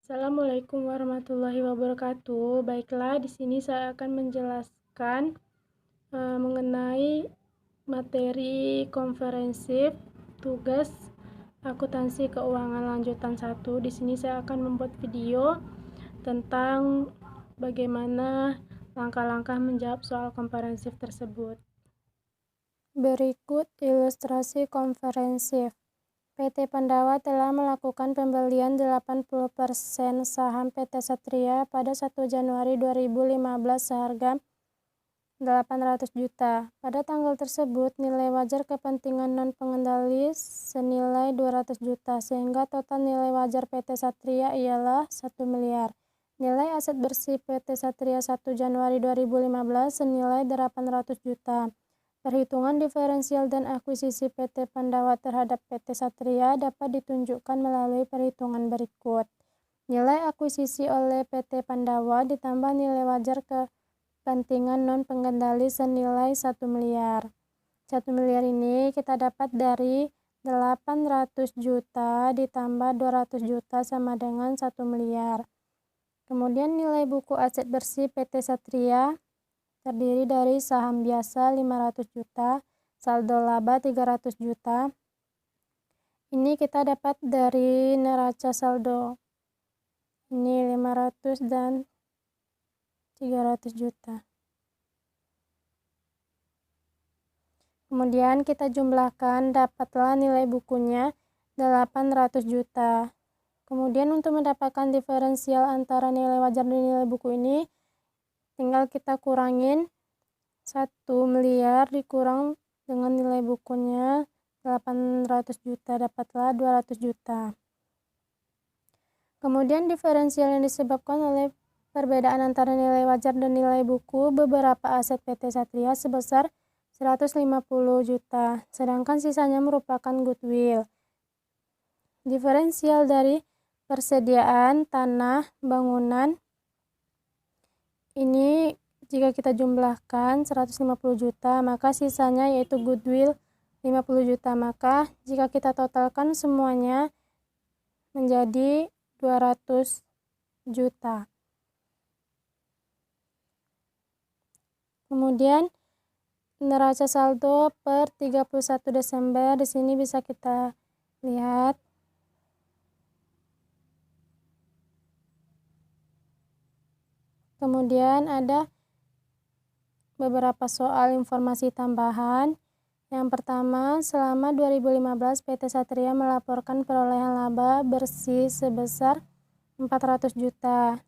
Assalamualaikum warahmatullahi wabarakatuh. Baiklah, di sini saya akan menjelaskan mengenai materi komprehensif tugas akuntansi keuangan lanjutan 1. Di sini saya akan membuat video tentang bagaimana langkah-langkah menjawab soal komprehensif tersebut. Berikut ilustrasi komprehensif. PT Pandawa telah melakukan pembelian 80% saham PT Satria pada 1 Januari 2015 seharga 800 juta. Pada tanggal tersebut, nilai wajar kepentingan non-pengendali senilai 200 juta, sehingga total nilai wajar PT Satria ialah 1 miliar. Nilai aset bersih PT Satria 1 Januari 2015 senilai 800 juta. Perhitungan diferensial dan akuisisi PT Pandawa terhadap PT Satria dapat ditunjukkan melalui perhitungan berikut. Nilai akuisisi oleh PT Pandawa ditambah nilai wajar kepentingan non-pengendali senilai 1 miliar. 1 miliar ini kita dapat dari 800 juta ditambah 200 juta sama dengan 1 miliar. Kemudian nilai buku aset bersih PT Satria terdiri dari saham biasa 500 juta, saldo laba 300 juta. Ini kita dapat dari neraca saldo. Ini 500 dan 300 juta. Kemudian kita jumlahkan, dapatlah nilai bukunya 800 juta. Kemudian untuk mendapatkan diferensial antara nilai wajar dan nilai buku ini, tinggal kita kurangin 1 miliar dikurang dengan nilai bukunya 800 juta, dapatlah 200 juta. Kemudian diferensial yang disebabkan oleh perbedaan antara nilai wajar dan nilai buku beberapa aset PT Satria sebesar 150 juta, sedangkan sisanya merupakan goodwill. Diferensial dari persediaan tanah bangunan ini jika kita jumlahkan 150 juta, maka sisanya yaitu goodwill 50 juta. Maka jika kita totalkan semuanya menjadi 200 juta. Kemudian neraca saldo per 31 Desember di sini bisa kita lihat. Kemudian ada beberapa soal informasi tambahan. Yang pertama, selama 2015 PT Satria melaporkan perolehan laba bersih sebesar 400 juta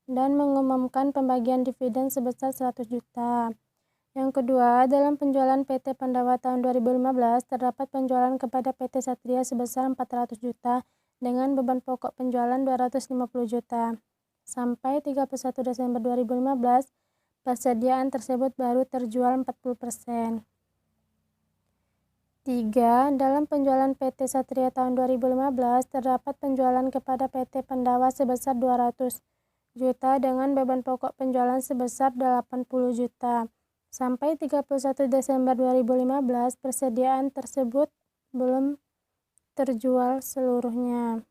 dan mengumumkan pembagian dividen sebesar 100 juta. Yang kedua, dalam penjualan PT Pandawa tahun 2015 terdapat penjualan kepada PT Satria sebesar 400 juta dengan beban pokok penjualan 250 juta. Sampai 31 Desember 2015, persediaan tersebut baru terjual 40%. 3. Dalam penjualan PT Satria tahun 2015 terdapat penjualan kepada PT Pandawa sebesar 200 juta dengan beban pokok penjualan sebesar 80 juta. Sampai 31 Desember 2015, persediaan tersebut belum terjual seluruhnya.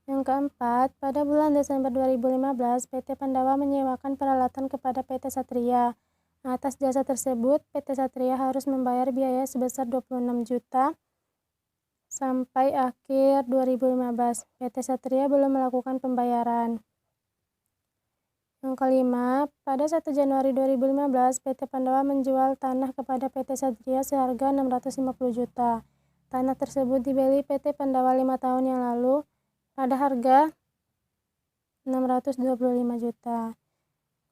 Yang keempat, pada bulan Desember 2015, PT Pandawa menyewakan peralatan kepada PT Satria. Atas jasa tersebut, PT Satria harus membayar biaya sebesar 26 juta sampai akhir 2015. PT Satria belum melakukan pembayaran. Yang kelima, pada 1 Januari 2015, PT Pandawa menjual tanah kepada PT Satria seharga 650 juta. Tanah tersebut dibeli PT Pandawa 5 tahun yang lalu pada harga 625 juta.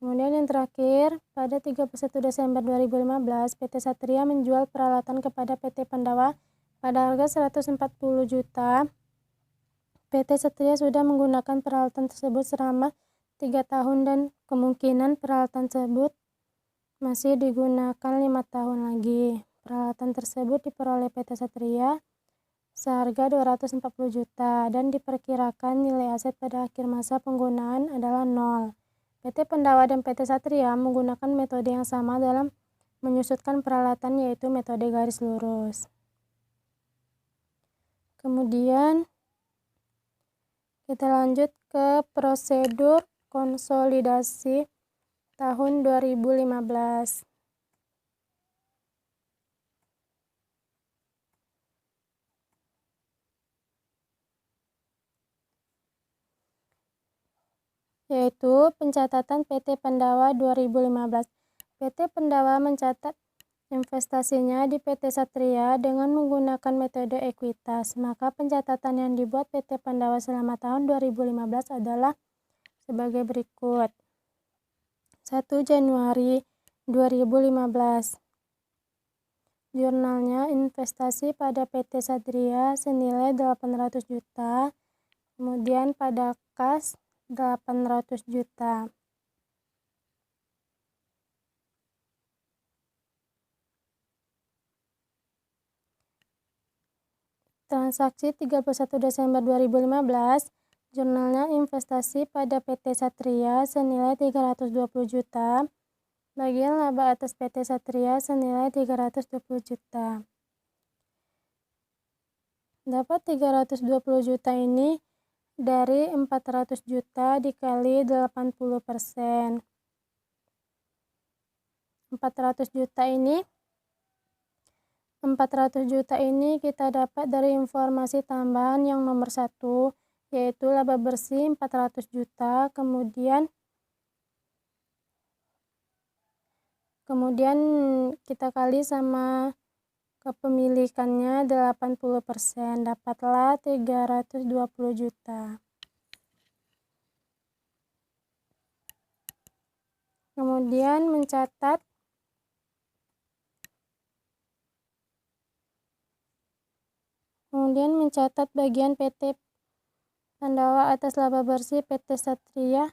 Kemudian yang terakhir, pada 31 Desember 2015, PT Satria menjual peralatan kepada PT Pandawa pada harga 140 juta. PT Satria sudah menggunakan peralatan tersebut selama 3 tahun dan kemungkinan peralatan tersebut masih digunakan 5 tahun lagi. Peralatan tersebut diperoleh PT Satria seharga 240 juta dan diperkirakan nilai aset pada akhir masa penggunaan adalah 0. PT Pandawa dan PT Satria menggunakan metode yang sama dalam menyusutkan peralatan, yaitu metode garis lurus. Kemudian Kita lanjut ke prosedur konsolidasi tahun 2015. Yaitu pencatatan PT Pandawa 2015. PT Pandawa mencatat investasinya di PT Satria dengan menggunakan metode ekuitas. Maka pencatatan yang dibuat PT Pandawa selama tahun 2015 adalah sebagai berikut. 1 Januari 2015. Jurnalnya investasi pada PT Satria senilai 800 juta. Kemudian pada kas 800 juta. Transaksi 31 Desember 2015, jurnalnya investasi pada PT Satria senilai 320 juta. Bagian laba atas PT Satria senilai 320 juta. Dapat 320 juta ini dari 400 juta dikali 80%. 400 juta ini kita dapat dari informasi tambahan yang nomor 1, yaitu laba bersih 400 juta, kemudian kita kali sama kepemilikannya 80%, dapatlah 320 juta. Kemudian mencatat bagian PT Pandawa atas laba bersih PT Satria.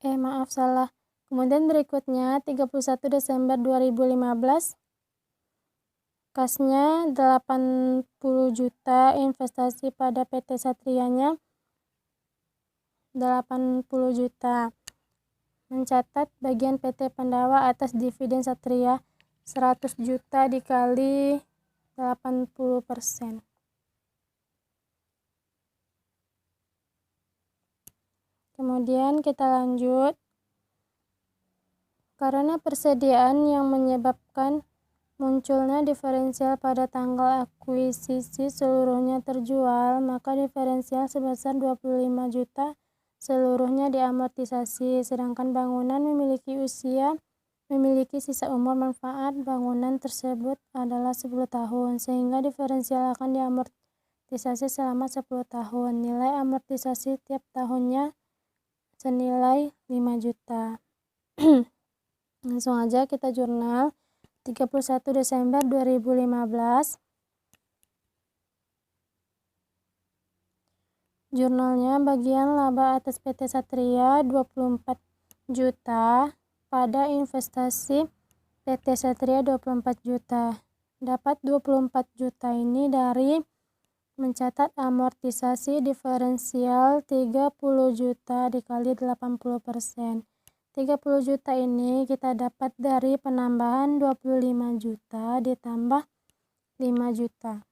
Kemudian berikutnya 31 Desember 2015. Kasnya 80 juta, investasi pada PT Satrianya 80 juta. Mencatat bagian PT Pandawa atas dividen Satria 100 juta dikali 80%. Kemudian kita lanjut. Karena persediaan yang menyebabkan munculnya diferensial pada tanggal akuisisi seluruhnya terjual, maka diferensial sebesar 25 juta seluruhnya diamortisasi, sedangkan bangunan memiliki sisa umur manfaat bangunan tersebut adalah 10 tahun, sehingga diferensial akan diamortisasi selama 10 tahun. Nilai amortisasi tiap tahunnya senilai 5 juta. Langsung aja kita jurnal. 31 Desember 2015. Jurnalnya bagian laba atas PT Satria 24 juta pada investasi PT Satria 24 juta. Dapat 24 juta ini dari mencatat amortisasi diferensial 30 juta dikali 80%. 30 juta ini kita dapat dari penambahan 25 juta ditambah 5 juta.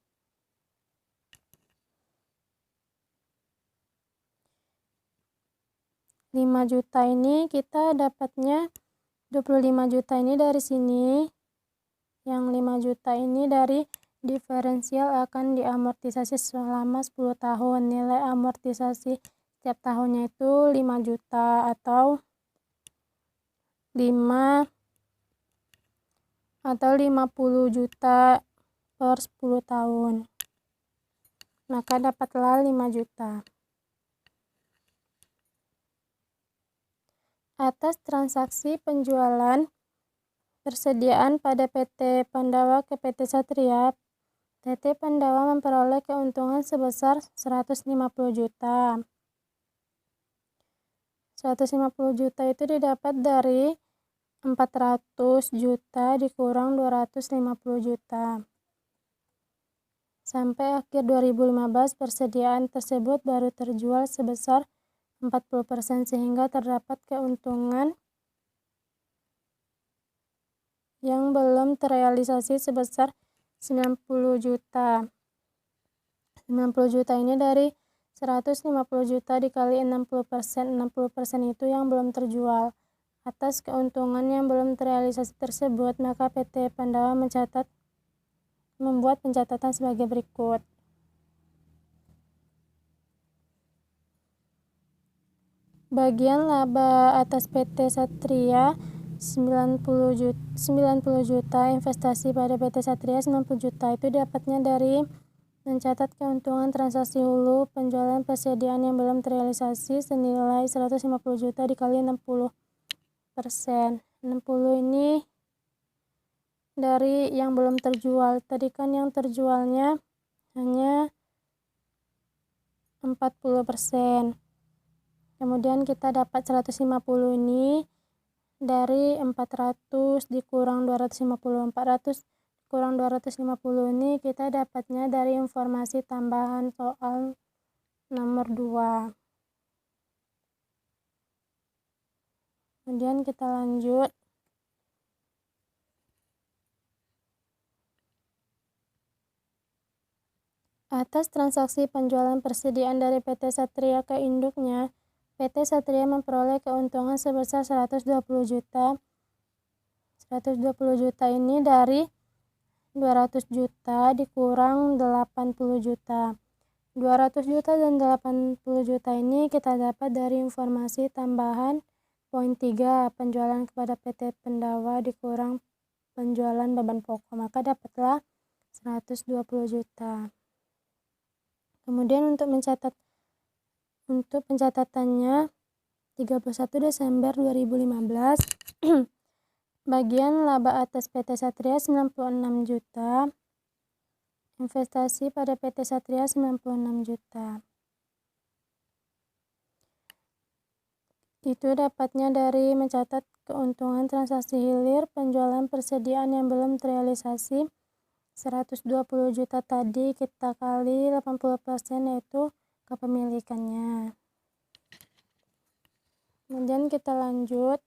5 juta ini kita dapatnya 25 juta ini dari sini. Yang 5 juta ini dari diferensial akan diamortisasi selama 10 tahun. Nilai amortisasi setiap tahunnya itu 5 juta atau 50 juta per 10 tahun. Maka dapatlah 5 juta. Atas transaksi penjualan persediaan pada PT Pandawa ke PT Satria, PT Pandawa memperoleh keuntungan sebesar 150 juta. 150 juta itu didapat dari 400 juta dikurang 250 juta. Sampai akhir 2015 persediaan tersebut baru terjual sebesar 40%, sehingga terdapat keuntungan yang belum terrealisasi sebesar 90 juta. 90 juta ini dari 150 juta dikali 60%. 60% itu yang belum terjual. Atas keuntungan yang belum terrealisasi tersebut, maka PT Pandawa membuat pencatatan sebagai berikut. Bagian laba atas PT Satria 90 juta, investasi pada PT Satria 90 juta. Itu dapatnya dari mencatat keuntungan transaksi hulu penjualan persediaan yang belum terrealisasi senilai 150 juta dikali 60%. 60 ini dari yang belum terjual. Tadi kan yang terjualnya hanya 40%. Kemudian kita dapat 150 ini dari 400 dikurang 250. 400 kurang 250 ini kita dapatnya dari informasi tambahan soal nomor 2. Kemudian kita lanjut. Atas transaksi penjualan persediaan dari PT Satria ke induknya, PT Satria memperoleh keuntungan sebesar 120 juta. 120 juta ini dari 200 juta dikurang 80 juta. 200 juta dan 80 juta ini kita dapat dari informasi tambahan poin 3, penjualan kepada PT Pandawa dikurang penjualan beban pokok, maka dapatlah 120 juta. Kemudian untuk pencatatannya 31 Desember 2015 bagian laba atas PT Satria 96 juta, investasi pada PT Satria 96 juta. Itu dapatnya dari mencatat keuntungan transaksi hilir penjualan persediaan yang belum terrealisasi 120 juta tadi kita kali 80%, yaitu kepemilikannya. Kemudian kita lanjut.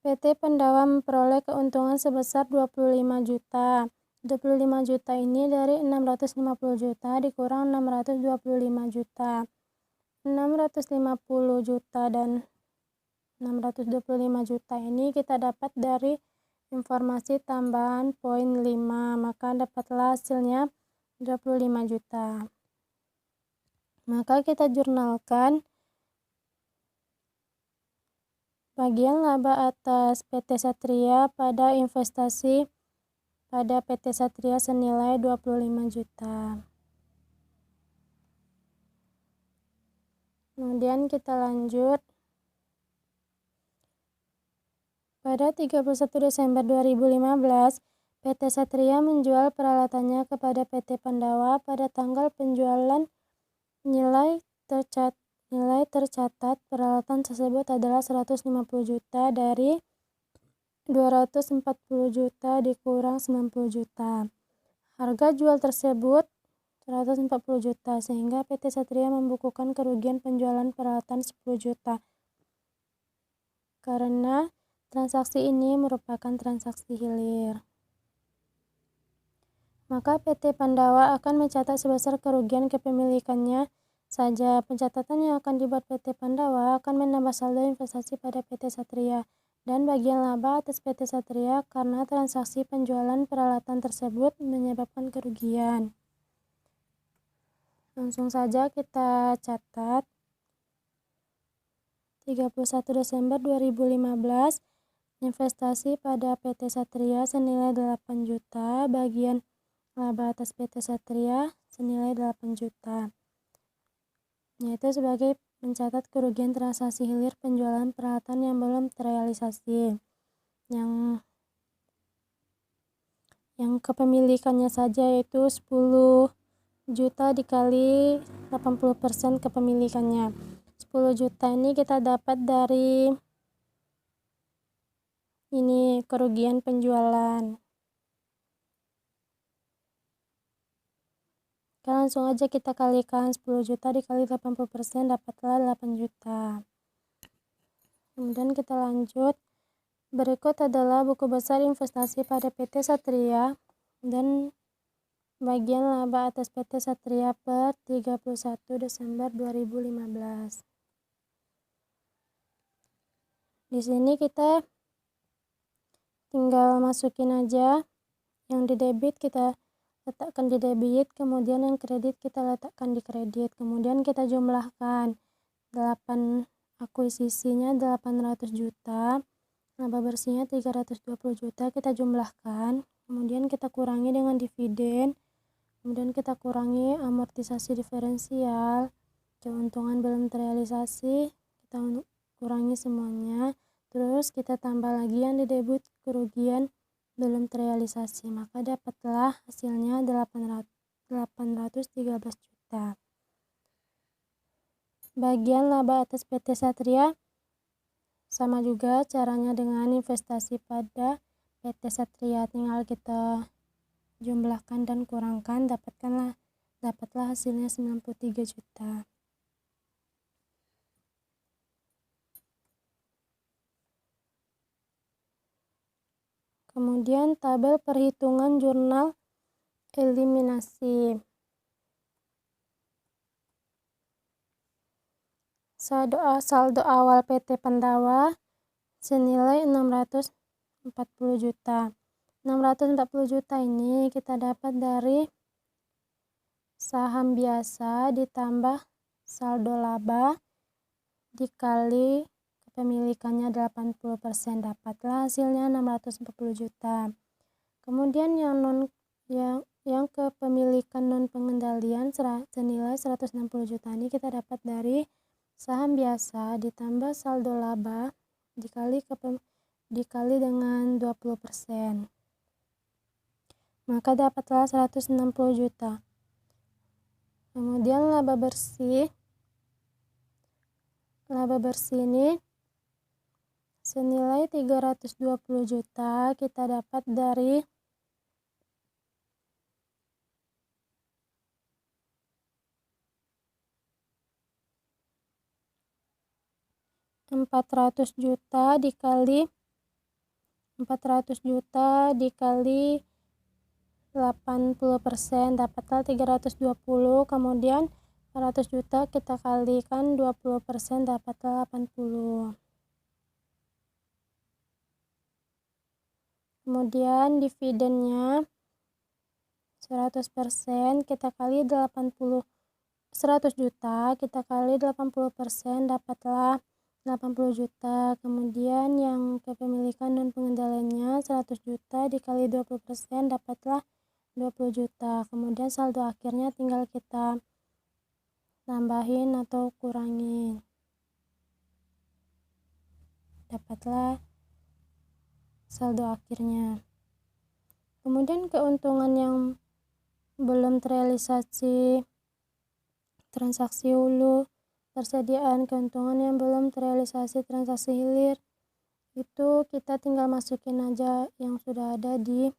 PT Pandawa memperoleh keuntungan sebesar 25 juta. 25 juta ini dari 650 juta dikurang 625 juta. 650 juta dan 625 juta ini kita dapat dari informasi tambahan poin 5, maka dapatlah hasilnya 25 juta. Maka kita jurnalkan bagian laba atas PT Satria pada investasi pada PT Satria senilai 25 juta. Kemudian kita lanjut. Pada 31 Desember 2015, PT Satria menjual peralatannya kepada PT Pandawa pada tanggal penjualan. Nilai tercatat peralatan tersebut adalah 150 juta dari 240 juta dikurang 90 juta. Harga jual tersebut 140 juta, sehingga PT Satria membukukan kerugian penjualan peralatan 10 juta. Karena transaksi ini merupakan transaksi hilir, maka PT Pandawa akan mencatat sebesar kerugian kepemilikannya saja. Pencatatan yang akan dibuat PT Pandawa akan menambah saldo investasi pada PT Satria dan bagian laba atas PT Satria karena transaksi penjualan peralatan tersebut menyebabkan kerugian. Langsung saja kita catat. 31 Desember 2015, investasi pada PT Satria senilai 8 juta, bagian laba atas PT Satria senilai 8 juta. Yaitu sebagai mencatat kerugian transaksi hilir penjualan peralatan yang belum terrealisasi. Yang kepemilikannya saja yaitu 10 juta dikali 80% kepemilikannya. 10 juta ini kita dapat dari ini kerugian penjualan. Langsung aja kita kalikan 10 juta dikali 80%, dapatlah 8 juta. Kemudian kita lanjut. Berikut adalah buku besar investasi pada PT Satria dan Bagian laba atas PT Satria per 31 Desember 2015. Di sini kita tinggal masukin aja yang di debit, kita letakkan di debit, kemudian yang kredit kita letakkan di kredit, kemudian kita jumlahkan 8 akuisisinya 800 juta, laba bersihnya 320 juta, kita jumlahkan, kemudian kita kurangi dengan dividen, kemudian kita kurangi amortisasi diferensial, keuntungan belum terrealisasi, kita kurangi semuanya, terus kita tambah lagi yang di debit kerugian belum terrealisasi, maka dapatlah hasilnya 813 juta. Bagian laba atas PT Satria sama juga caranya dengan investasi pada PT Satria, tinggal kita jumlahkan dan kurangkan, dapatlah hasilnya 93 juta. Kemudian tabel perhitungan jurnal eliminasi. Saldo awal PT Pandawa senilai 640 juta. 640 juta ini kita dapat dari saham biasa ditambah saldo laba dikali kepemilikannya 80%, dapatlah hasilnya 640 juta. Kemudian yang kepemilikan non pengendalian senilai 160 juta ini kita dapat dari saham biasa ditambah saldo laba dikali dengan 20%. Maka dapatlah 160 juta. Kemudian laba bersih ini senilai 320 juta kita dapat dari $400 juta dikali 80%, dapatlah 320, kemudian 400 juta kita kalikan 20%, dapatlah 80. Kemudian dividennya 100% kita kali 100 juta kita kali 80%, dapatlah 80 juta. Kemudian yang kepemilikan dan pengendaliannya 100 juta dikali 20%, dapatlah 20 juta. Kemudian saldo akhirnya tinggal kita tambahin atau kurangi, dapatlah saldo akhirnya. Kemudian keuntungan yang belum terrealisasi transaksi hulu, persediaan keuntungan yang belum terrealisasi transaksi hilir, itu kita tinggal masukin aja yang sudah ada di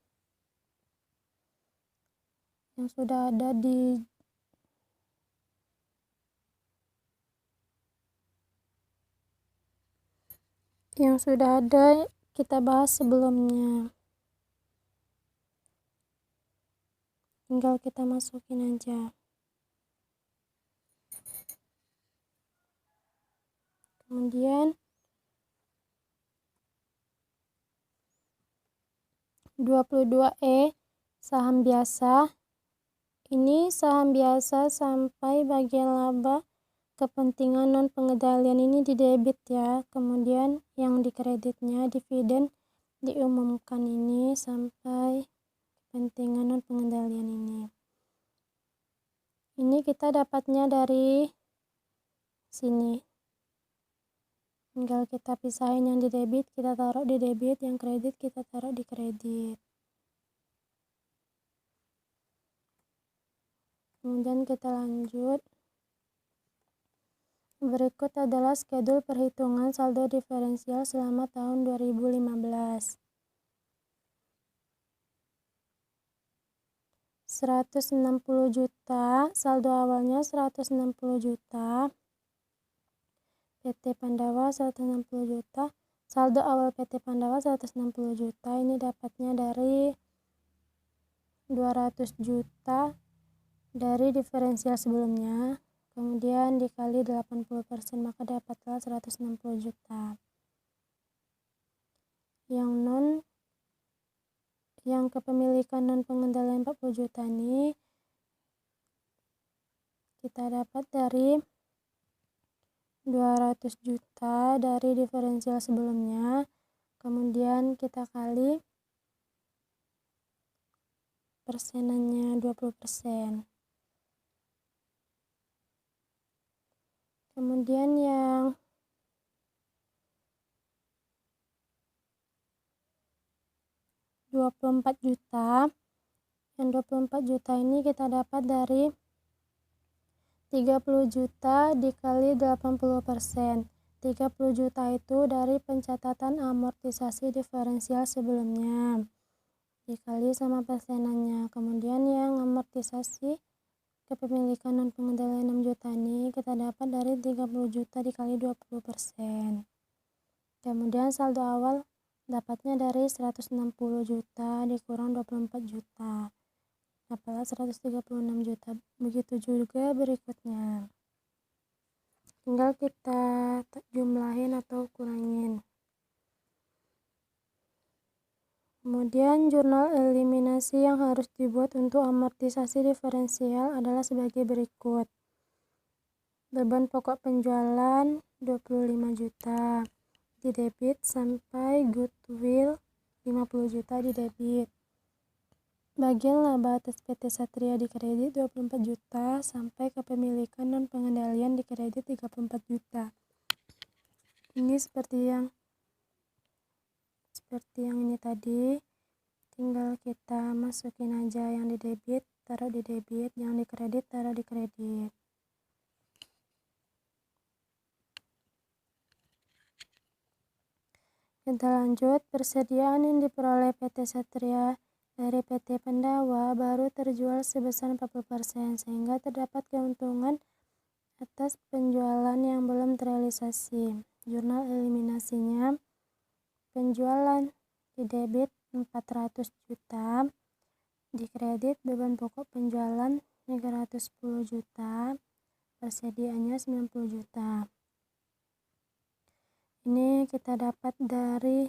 kita bahas sebelumnya, tinggal kita masukin aja. Kemudian 22E saham biasa. Ini saham biasa sampai bagian laba kepentingan non pengendalian ini di debit ya. Kemudian yang di kreditnya dividen diumumkan ini sampai kepentingan non pengendalian ini. Ini kita dapatnya dari sini. Tinggal kita pisahin, yang di debit kita taruh di debit, yang kredit kita taruh di kredit. Kemudian kita lanjut. Berikut adalah skedul perhitungan saldo diferensial selama tahun 2015. 160 juta, saldo awalnya 160 juta. PT Pandawa 160 juta. Saldo awal PT Pandawa 160 juta. Ini dapatnya dari 200 juta dari diferensial sebelumnya, kemudian dikali 80%, maka dapatlah 160 juta. Yang kepemilikan non pengendalian 40 juta ini kita dapat dari 200 juta dari diferensial sebelumnya, kemudian kita kali persenannya 20%. Kemudian yang 24 juta, yang 24 juta ini kita dapat dari 30 juta dikali 80%. 30 juta itu dari pencatatan amortisasi diferensial sebelumnya dikali sama persenannya. Kemudian yang amortisasi kepemilikan non pengendalian 6 juta ini kita dapat dari 30 juta dikali 20%. Kemudian saldo awal dapatnya dari 160 juta dikurang 24 juta. Dapatlah 136 juta. Begitu juga berikutnya. Tinggal kita jumlahin atau kurangin. Kemudian jurnal eliminasi yang harus dibuat untuk amortisasi diferensial adalah sebagai berikut. Beban pokok penjualan 25 juta di debit sampai goodwill 50 juta di debit. Bagian laba atas PT Satria di kredit 24 juta sampai kepemilikan non pengendalian di kredit 34 juta. Ini seperti yang ini tadi, tinggal kita masukin aja yang di debit, taruh di debit, yang di kredit, taruh di kredit. Kita lanjut, persediaan yang diperoleh PT Satria dari PT Pandawa baru terjual sebesar 40%, sehingga terdapat keuntungan atas penjualan yang belum terrealisasi. Jurnal eliminasinya, penjualan di debit 400 juta, di kredit beban pokok penjualan 310 juta, persediaannya 90 juta. Ini kita dapat dari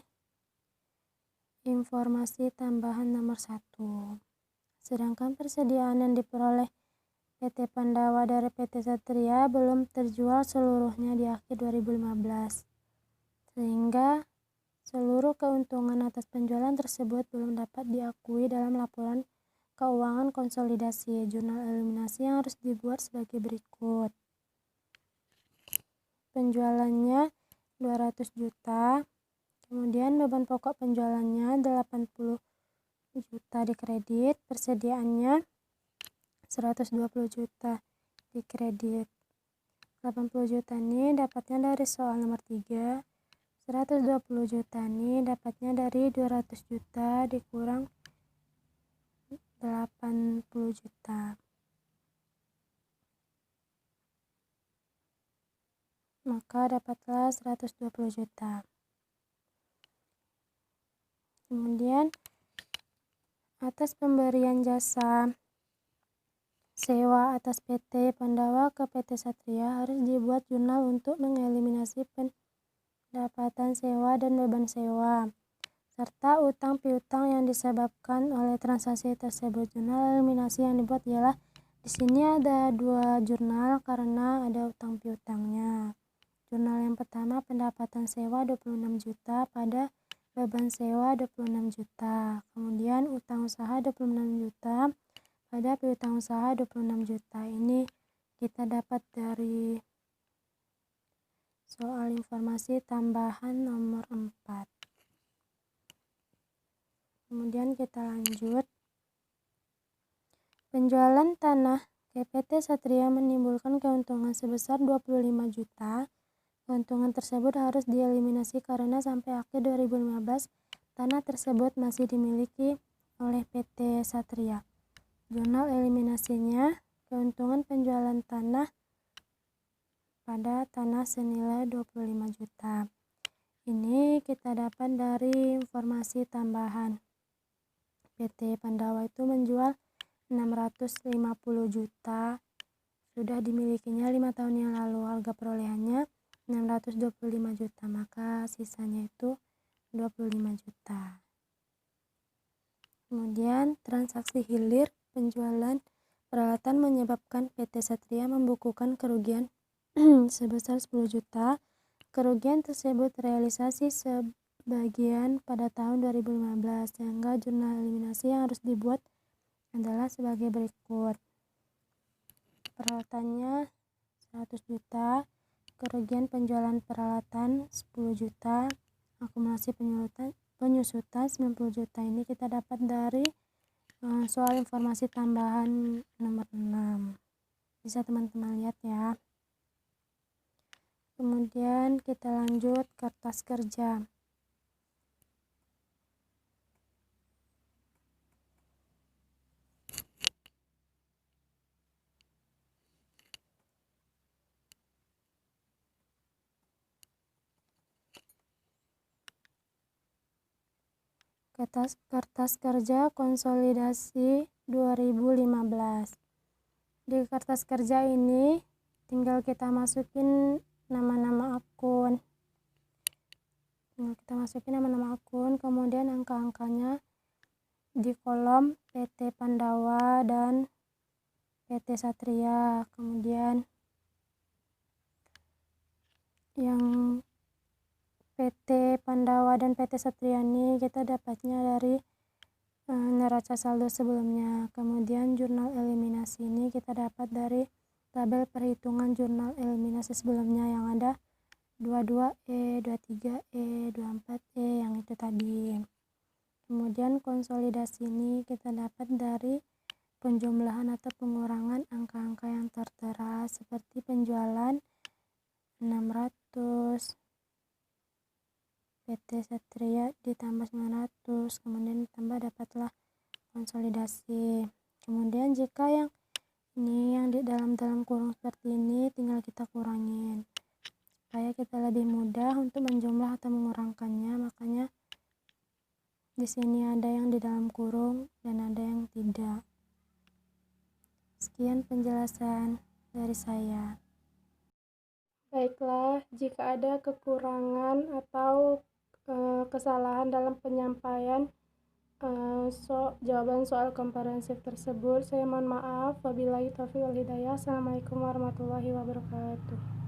informasi tambahan nomor 1. Sedangkan persediaan yang diperoleh PT Pandawa dari PT Satria belum terjual seluruhnya di akhir 2015. Sehingga seluruh keuntungan atas penjualan tersebut belum dapat diakui dalam laporan keuangan konsolidasi. Jurnal eliminasi yang harus dibuat sebagai berikut. Penjualannya 200 juta. Kemudian beban pokok penjualannya 80 juta di kredit, persediaannya 120 juta di kredit. 80 juta ini dapatnya dari soal nomor 3. 120 juta ini dapatnya dari 200 juta dikurang 80 juta. Maka dapatlah 120 juta. Kemudian atas pemberian jasa sewa atas PT Pandawa ke PT Satria harus dibuat jurnal untuk mengeliminasi pendapatan sewa dan beban sewa serta utang piutang yang disebabkan oleh transaksi tersebut. Jurnal eliminasi yang dibuat ialah di sini ada 2 jurnal karena ada utang piutangnya. Jurnal yang pertama pendapatan sewa 26 juta pada beban sewa 26 juta. Kemudian utang usaha 26 juta pada piutang usaha 26 juta. Ini kita dapat dari soal informasi tambahan nomor 4. Kemudian kita lanjut. Penjualan tanah ke PT Satria menimbulkan keuntungan sebesar 25 juta. Keuntungan tersebut harus dieliminasi karena sampai akhir 2015 tanah tersebut masih dimiliki oleh PT Satria. Jurnal eliminasinya, keuntungan penjualan tanah pada tanah senilai 25 juta. Ini kita dapat dari informasi tambahan. PT Pandawa itu menjual 650 juta, sudah dimilikinya 5 tahun yang lalu. Harga perolehannya 625 juta, maka sisanya itu 25 juta. Kemudian transaksi hilir penjualan peralatan menyebabkan PT Satria membukukan kerugian sebesar 10 juta. Kerugian tersebut realisasi sebagian pada tahun 2015, sehingga jurnal eliminasi yang harus dibuat adalah sebagai berikut. Peralatannya 100 juta, kerugian penjualan peralatan 10 juta, akumulasi penyusutan 90 juta. Ini kita dapat dari soal informasi tambahan nomor 6. Bisa teman-teman lihat ya. Kemudian kita lanjut kertas kerja. Kertas kerja konsolidasi 2015. Di kertas kerja ini tinggal kita masukin nama-nama akun. Kemudian angka-angkanya di kolom PT Pandawa dan PT Satria. Kemudian yang PT Pandawa dan PT Satria ini kita dapatnya dari neraca saldo sebelumnya. Kemudian jurnal eliminasi ini kita dapat dari tabel perhitungan jurnal eliminasi sebelumnya yang ada 22E, 23E, 24E yang itu tadi. Kemudian konsolidasi ini kita dapat dari penjumlahan atau pengurangan angka-angka yang tertera seperti penjualan 600, PT Satria ditambah 900, kemudian ditambah dapatlah konsolidasi. Kemudian jika yang ini yang di dalam kurung seperti ini tinggal kita kurangin supaya kita lebih mudah untuk menjumlah atau mengurangkannya. Makanya di sini ada yang di dalam kurung dan ada yang tidak. Sekian penjelasan dari saya. Baiklah, jika ada kekurangan atau kesalahan dalam penyampaian jawaban soal komprehensif tersebut, saya mohon maaf. Wabillahi taufiq wal hidayah. Assalamualaikum warahmatullahi wabarakatuh.